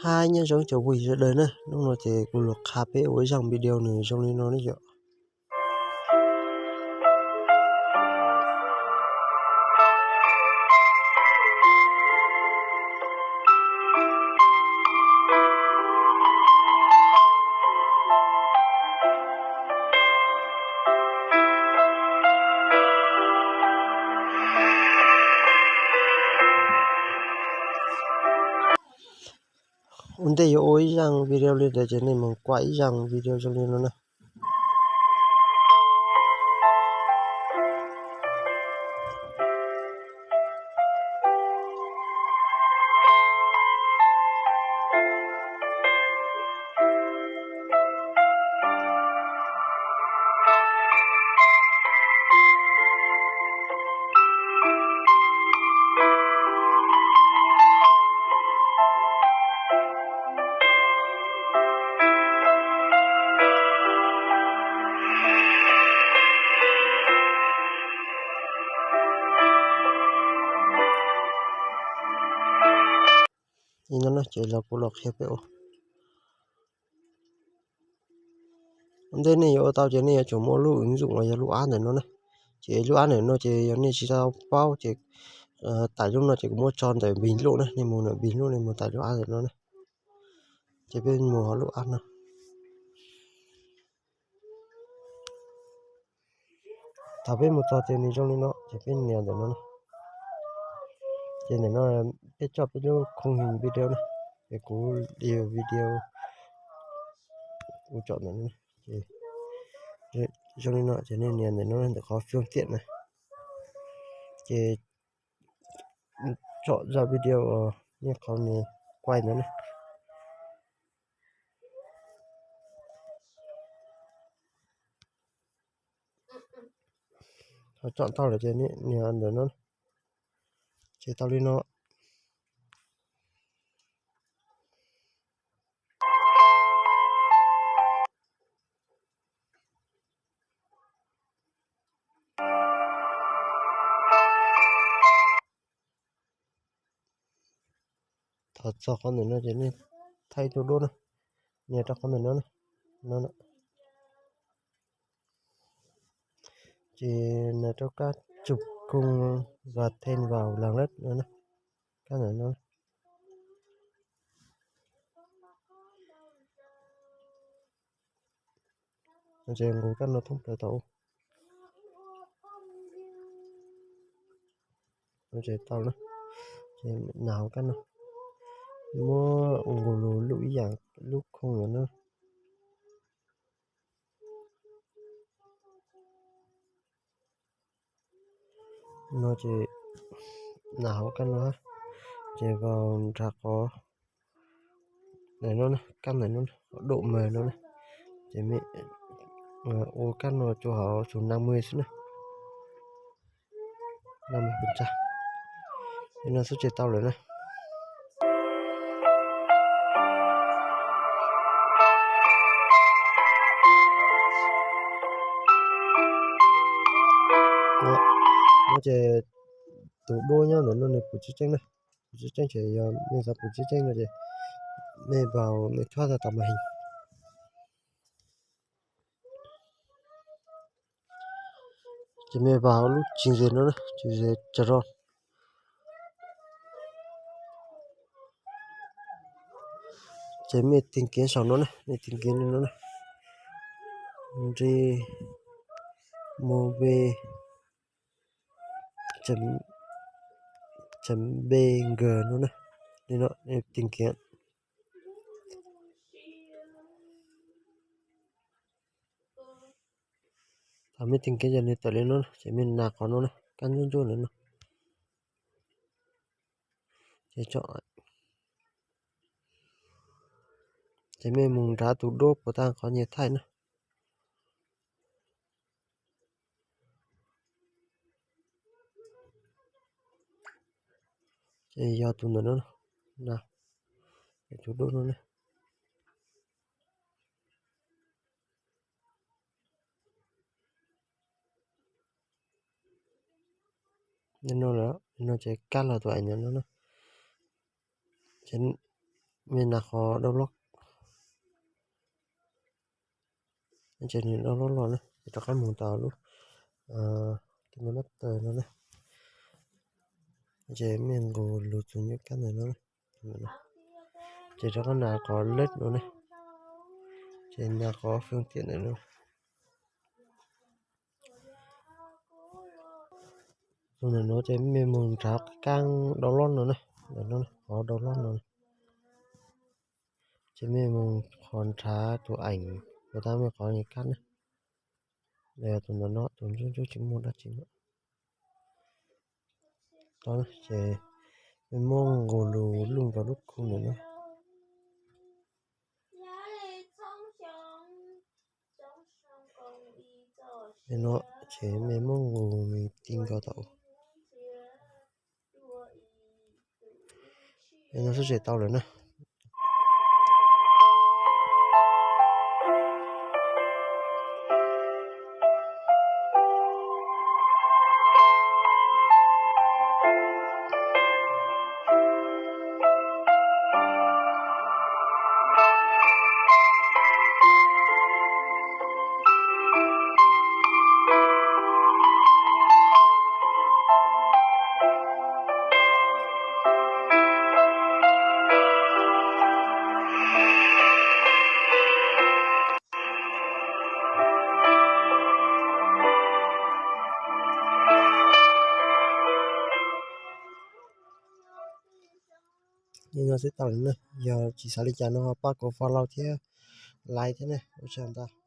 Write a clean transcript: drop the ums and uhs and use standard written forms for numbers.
hai nhân giống chỗ quỷ ra đời này lúc nào thì cũng lục khá bé với dòng video này trong này nó vậy. Unda yo oi yang video le de jene mong kwai yang video trong này nó này. Nó chỉ là của lọc hẹp yếu. Đây này yo tao chỉ này chỗ mua lưu ứng dụng là lưu án này nó này. Chỉ lưu án này nó chỉ này chỉ tao bao chỉ tải lúc nó chỉ có mua tròn để bình luôn này, nên mua nó bình luôn này mua tải lưu án này nó này. Chỉ bên mua lưu án nào. Thảo bên một trò tiền này trong này nó chỉ bên nhà để nó này. Trên này nó biết cho biết nó khung hình video này. Để có điều video chọn này này. Cho nên nó cho nên nền để nó được có phương tiện này. Thì chọn ra video như con này quay nữa này. Chọn tao là trên này nền để nó chỉ tao lên nó. Thật sao con này nó chỉ nên thay cho đốt này, nhà cho con này nó chỉ là cho các trục cung và thêm vào làng đất nữa này, cái này nó chỉ ngủ các nó thông tới tàu, nó chỉ tàu nữa, chỉ nào cái nó mua ngủ lũ lũi dạng lúc không nữa. Nó chỉ nào cái nó chỉ vào ra có này nó này, căn này nó độ mềm nó này chỉ mình ô căn nó cho họ số 50 xuống này 50% nên nó sẽ chế taoเลยnày. Nó chỉ tủ đôi nhá nó này của chiếc tranh này, chiếc tranh chỉ mình ra của chiếc tranh này để mình vào mình thoát ra tầm hình chỉ mình vào lúc trình diễn nó này trình diễn chờ rồi chỉ mình tìm kiếm sau nó này mình tìm kiếm nó này đi move chấm chấm bg nó này nên nó tìm kiếm mình tìm kiếm này tới lên nó chỉ mình nạp vào nó này căn chung chung nữa chỉ chọn chỉ mình mùng ra tủ đốt của ta có nhiều thay nữa chỉ do tủ nữa nào tủ đốt nó này nên nó chỉ cắt là tụi anh nó chỉ mình là khó đâu lắm trên này đâu lắm rồi này cho cái mùng tàu luôn cái nó mất tờ nó này chế mình gồ lụt xuống những cái này nó này chế cho con nào có lết nữa này trên nhà có phương tiện này luôn rồi này nó chế mình mùng tháo cái cang đầu lon nữa này để nó có đầu lon nữa chế mình mùng còn tháo tụ ảnh người ta mới có những cái này để tụi nó tụi chú chứng một đã chính đó chế mình mong gồ lù luôn vào lúc khu này nữa nên nó chế mình mong gồ mình tin cao tàu nên nó sẽ chế tàu rồi nè nhưng nó sẽ tàu nữa giờ chỉ xử lý cho nó ba cổ pha lao thế lại thế này ôi trời ta